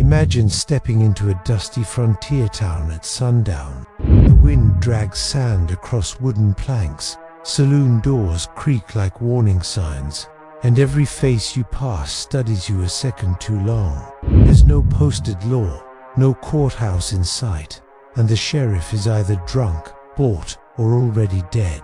Imagine stepping into a dusty frontier town at sundown. The wind drags sand across wooden planks, saloon doors creak like warning signs, and every face you pass studies you a second too long. There's no posted law, no courthouse in sight, and the sheriff is either drunk, bought, or already dead.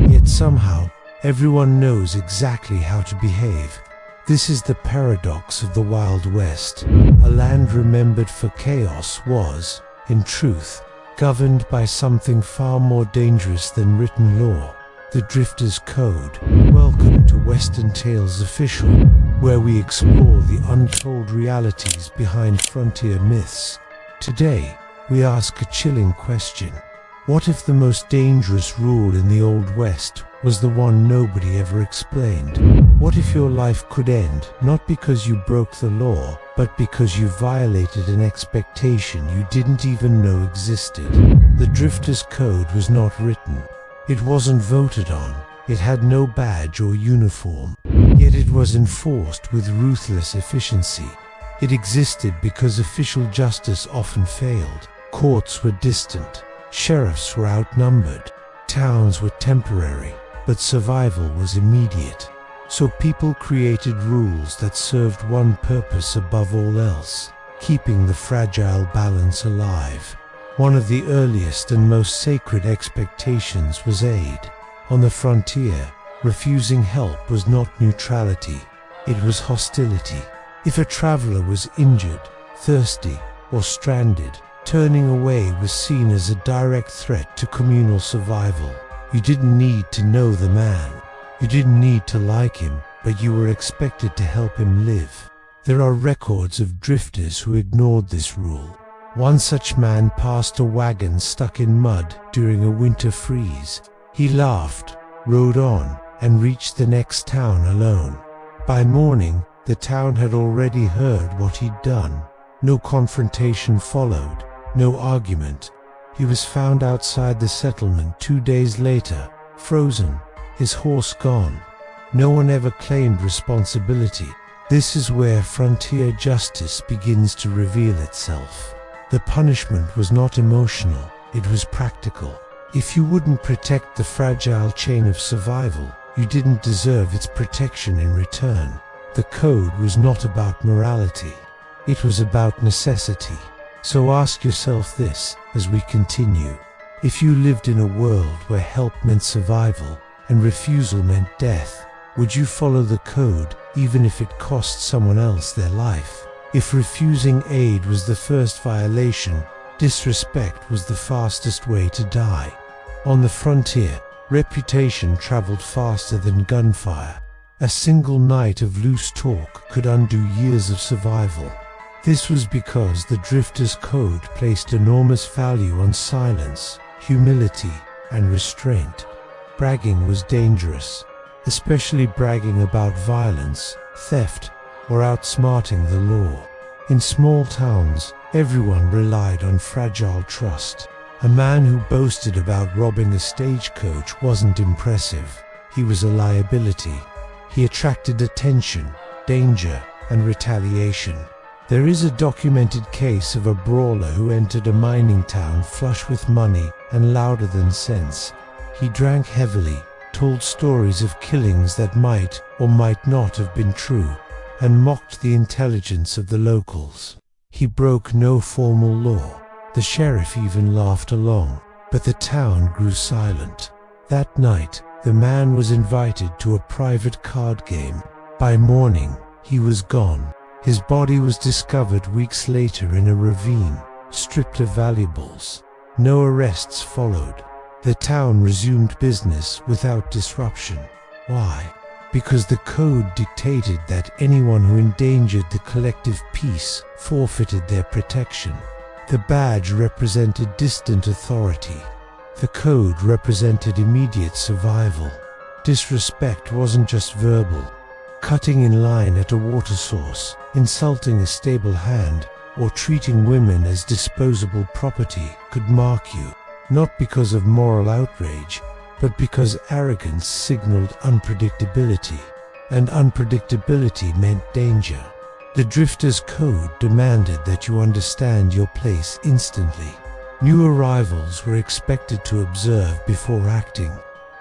Yet somehow, everyone knows exactly how to behave. This is the paradox of the Wild West. A land remembered for chaos was, in truth, governed by something far more dangerous than written law, the Drifter's Code. Welcome to Western Tales Official, where we explore the untold realities behind frontier myths. Today, we ask a chilling question. What if the most dangerous rule in the Old West was the one nobody ever explained? What if your life could end, not because you broke the law, but because you violated an expectation you didn't even know existed? The Drifter's Code was not written. It wasn't voted on. It had no badge or uniform. Yet it was enforced with ruthless efficiency. It existed because official justice often failed. Courts were distant. Sheriffs were outnumbered. Towns were temporary, but survival was immediate. So people created rules that served one purpose above all else, keeping the fragile balance alive. One of the earliest and most sacred expectations was aid. On the frontier, refusing help was not neutrality, it was hostility. If a traveler was injured, thirsty, or stranded, turning away was seen as a direct threat to communal survival. You didn't need to know the man. You didn't need to like him, but you were expected to help him live. There are records of drifters who ignored this rule. One such man passed a wagon stuck in mud during a winter freeze. He laughed, rode on, and reached the next town alone. By morning, the town had already heard what he'd done. No confrontation followed. No argument. He was found outside the settlement 2 days later, frozen, his horse gone. No one ever claimed responsibility. This is where frontier justice begins to reveal itself. The punishment was not emotional, it was practical. If you wouldn't protect the fragile chain of survival, you didn't deserve its protection in return. The code was not about morality. It was about necessity. So ask yourself this as we continue. If you lived in a world where help meant survival and refusal meant death, would you follow the code even if it cost someone else their life? If refusing aid was the first violation, disrespect was the fastest way to die. On the frontier, reputation traveled faster than gunfire. A single night of loose talk could undo years of survival. This was because the Drifter's Code placed enormous value on silence, humility, and restraint. Bragging was dangerous, especially bragging about violence, theft, or outsmarting the law. In small towns, everyone relied on fragile trust. A man who boasted about robbing a stagecoach wasn't impressive. He was a liability. He attracted attention, danger, and retaliation. There is a documented case of a brawler who entered a mining town flush with money and louder than sense. He drank heavily, told stories of killings that might or might not have been true, and mocked the intelligence of the locals. He broke no formal law. The sheriff even laughed along, but the town grew silent. That night, the man was invited to a private card game. By morning, he was gone. His body was discovered weeks later in a ravine, stripped of valuables. No arrests followed. The town resumed business without disruption. Why? Because the code dictated that anyone who endangered the collective peace forfeited their protection. The badge represented distant authority. The code represented immediate survival. Disrespect wasn't just verbal. Cutting in line at a water source, insulting a stable hand, or treating women as disposable property could mark you, not because of moral outrage, but because arrogance signaled unpredictability, and unpredictability meant danger. The drifter's code demanded that you understand your place instantly. New arrivals were expected to observe before acting,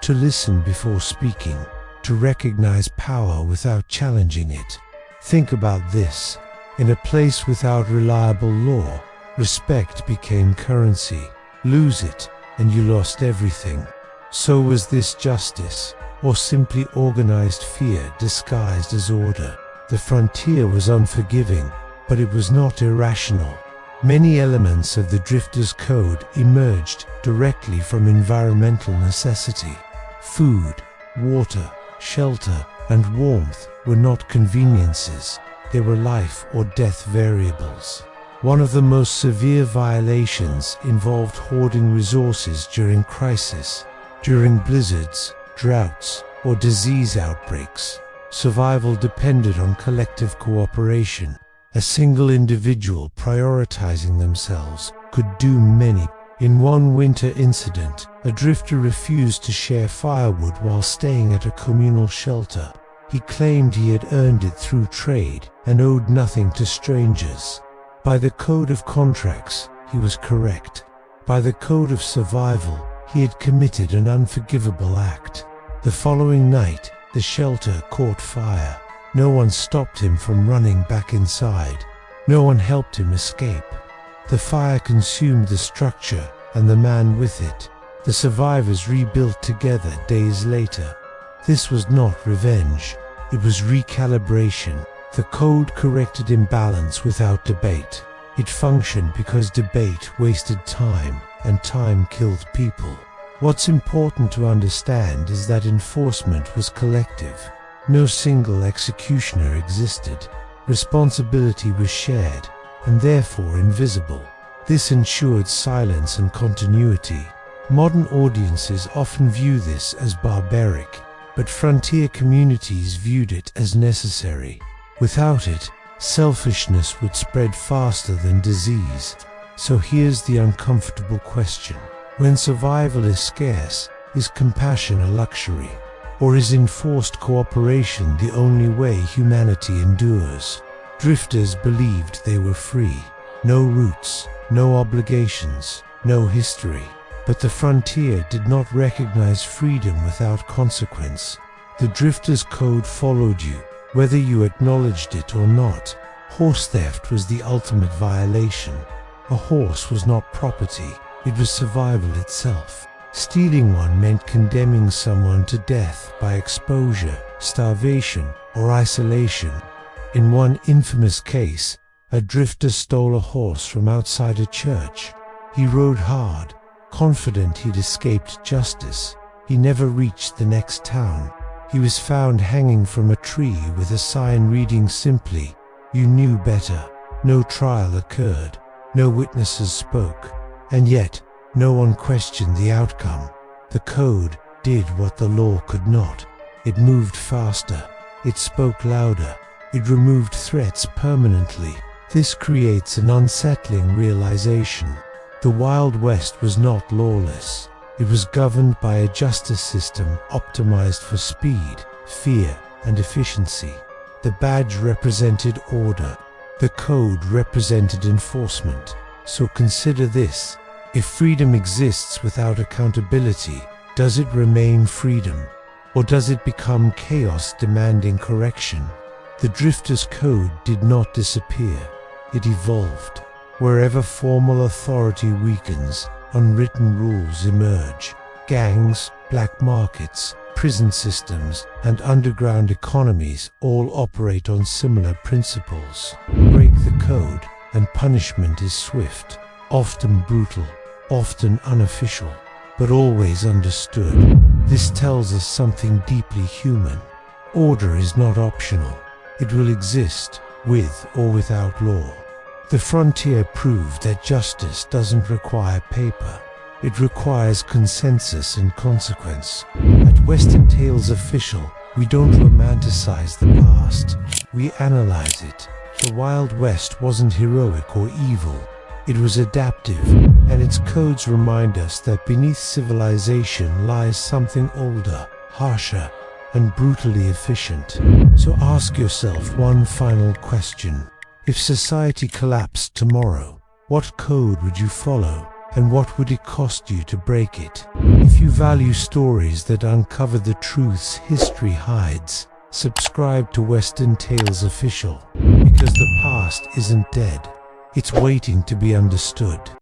to listen before speaking, to recognize power without challenging it. Think about this. In a place without reliable law, respect became currency. Lose it, and you lost everything. So was this justice, or simply organized fear disguised as order? The frontier was unforgiving, but it was not irrational. Many elements of the drifter's code emerged directly from environmental necessity. Food, water, shelter, and warmth were not conveniences. They were life or death variables. One of the most severe violations involved hoarding resources during crisis. During blizzards, droughts, or disease outbreaks, survival depended on collective cooperation. A single individual prioritizing themselves could doom many. In one winter incident, a drifter refused to share firewood while staying at a communal shelter. He claimed he had earned it through trade and owed nothing to strangers. By the code of contracts, he was correct. By the code of survival, he had committed an unforgivable act. The following night, the shelter caught fire. No one stopped him from running back inside. No one helped him escape. The fire consumed the structure and the man with it. The survivors rebuilt together days later. This was not revenge. It was recalibration. The code corrected imbalance without debate. It functioned because debate wasted time, and time killed people. What's important to understand is that enforcement was collective. No single executioner existed. Responsibility was shared, and therefore invisible. This ensured silence and continuity. Modern audiences often view this as barbaric, but frontier communities viewed it as necessary. Without it, selfishness would spread faster than disease. So here's the uncomfortable question. When survival is scarce, is compassion a luxury? Or is enforced cooperation the only way humanity endures? Drifters believed they were free. No roots, no obligations, no history. But the frontier did not recognize freedom without consequence. The drifter's code followed you, whether you acknowledged it or not. Horse theft was the ultimate violation. A horse was not property, it was survival itself. Stealing one meant condemning someone to death by exposure, starvation, or isolation. In one infamous case, a drifter stole a horse from outside a church. He rode hard, confident he'd escaped justice. He never reached the next town. He was found hanging from a tree with a sign reading simply, "You knew better." No trial occurred. No witnesses spoke. And yet, no one questioned the outcome. The code did what the law could not. It moved faster. It spoke louder. It removed threats permanently. This creates an unsettling realization. The Wild West was not lawless. It was governed by a justice system optimized for speed, fear, and efficiency. The badge represented order. The code represented enforcement. So consider this. If freedom exists without accountability, does it remain freedom? Or does it become chaos demanding correction? The drifter's code did not disappear. It evolved. Wherever formal authority weakens, unwritten rules emerge. Gangs, black markets, prison systems, and underground economies all operate on similar principles. Break the code, and punishment is swift, often brutal, often unofficial, but always understood. This tells us something deeply human. Order is not optional. It will exist, with or without law. The frontier proved that justice doesn't require paper. It requires consensus and consequence. At Western Tales Official, we don't romanticize the past. We analyze it. The Wild West wasn't heroic or evil. It was adaptive, and its codes remind us that beneath civilization lies something older, harsher, and brutally efficient. So ask yourself one final question. If society collapsed tomorrow, what code would you follow, and what would it cost you to break it? If you value stories that uncover the truths history hides, subscribe to Western Tales Official, because the past isn't dead, it's waiting to be understood.